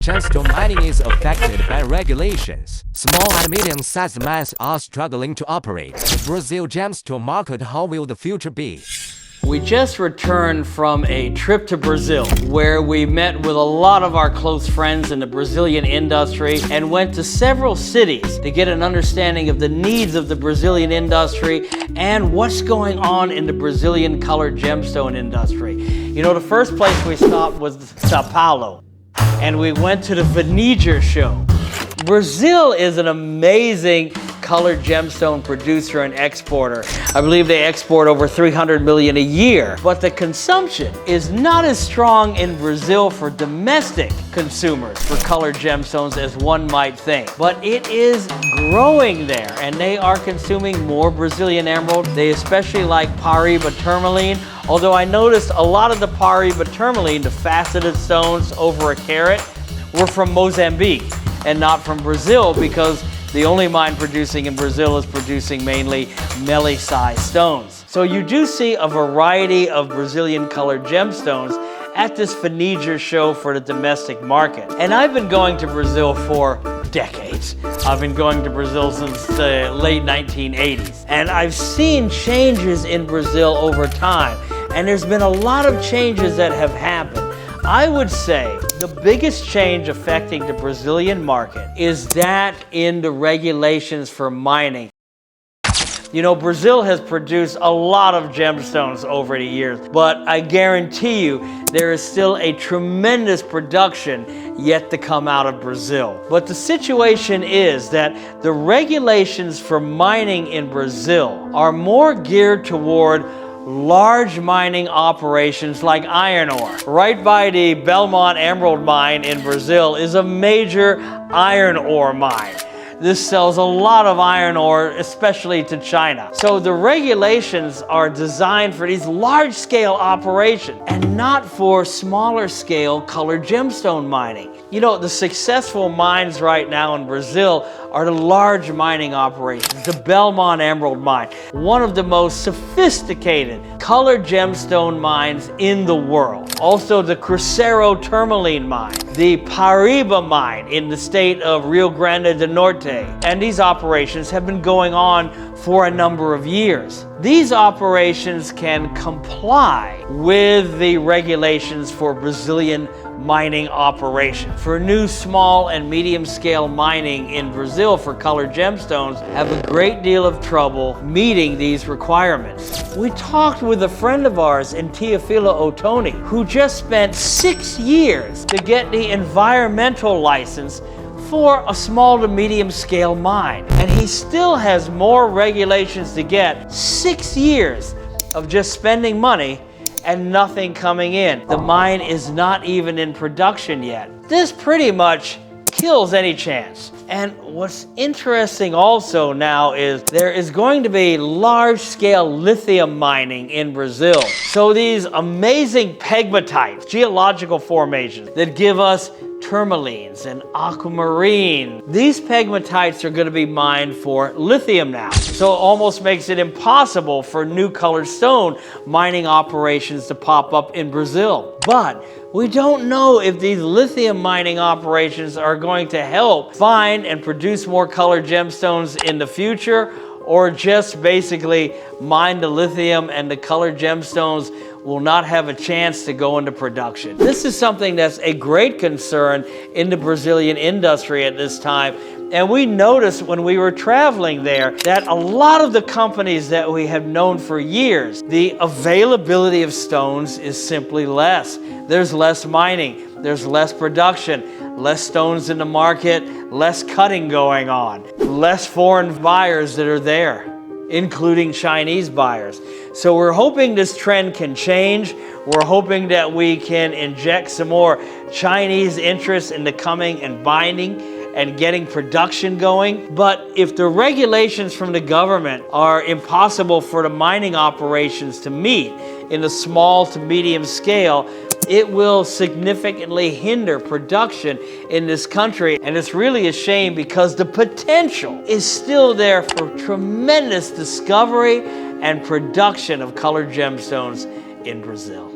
Gemstone mining is affected by regulations. Small and medium-sized mines are struggling to operate. Brazil Gemstone Market, how will the future be? We just returned from a trip to Brazil where we met with a lot of our close friends in the Brazilian industry and went to several cities to get an understanding of the needs of the Brazilian industry and what's going on in the Brazilian colored gemstone industry. You know, the first place we stopped was Sao Paulo, and we went to the Veneer show. Brazil is an amazing colored gemstone producer and exporter. I believe they export over 300 million a year, but the consumption is not as strong in Brazil for domestic consumers for colored gemstones as one might think. But it is growing there, and they are consuming more Brazilian emerald. They especially like Paraíba tourmaline, although I noticed a lot of the Paraíba tourmaline, the faceted stones over a carat, were from Mozambique and not from Brazil, because the only mine producing in Brazil is producing mainly melee-sized stones. So you do see a variety of Brazilian colored gemstones at this Veneer show for the domestic market. And I've been going to Brazil for decades. I've been going to Brazil since the late 1980s. And I've seen changes in Brazil over time. And there's been a lot of changes that have happened. I would say the biggest change affecting the Brazilian market is that in the regulations for mining. You know, Brazil has produced a lot of gemstones over the years, but I guarantee you there is still a tremendous production yet to come out of Brazil. But the situation is that the regulations for mining in Brazil are more geared toward large mining operations like iron ore. Right by the Belmont Emerald Mine in Brazil is a major iron ore mine. This sells a lot of iron ore, especially to China. So the regulations are designed for these large-scale operations and not for smaller-scale colored gemstone mining. You know, the successful mines right now in Brazil are the large mining operations. The Belmont Emerald Mine, one of the most sophisticated colored gemstone mines in the world. Also the Cruzeiro Tourmaline Mine, the Paraíba Mine in the state of Rio Grande do Norte. And these operations have been going on for a number of years. These operations can comply with the regulations for Brazilian mining operation. For new small and medium scale mining in Brazil for colored gemstones have a great deal of trouble meeting these requirements. We talked with a friend of ours in Teofilo Otoni who just spent 6 years to get the environmental license for a small to medium scale mine. And he still has more regulations to get. 6 years of just spending money and nothing coming in. The mine is not even in production yet. This pretty much kills any chance. And what's interesting also now is there is going to be large-scale lithium mining in Brazil. So these amazing pegmatites, geological formations that give us tourmalines and aquamarine. These pegmatites are going to be mined for lithium now. So it almost makes it impossible for new colored stone mining operations to pop up in Brazil. But we don't know if these lithium mining operations are going to help find and produce more colored gemstones in the future, or just basically mine the lithium and the colored gemstones will not have a chance to go into production. This is something that's a great concern in the Brazilian industry at this time. And we noticed when we were traveling there that a lot of the companies that we have known for years, the availability of stones is simply less. There's less mining, there's less production, less stones in the market, less cutting going on, less foreign buyers that are there, including Chinese buyers. So we're hoping this trend can change. We're hoping that we can inject some more Chinese interest into coming and binding and getting production going. But if the regulations from the government are impossible for the mining operations to meet in the small to medium scale, it will significantly hinder production in this country. And it's really a shame because the potential is still there for tremendous discovery and production of colored gemstones in Brazil.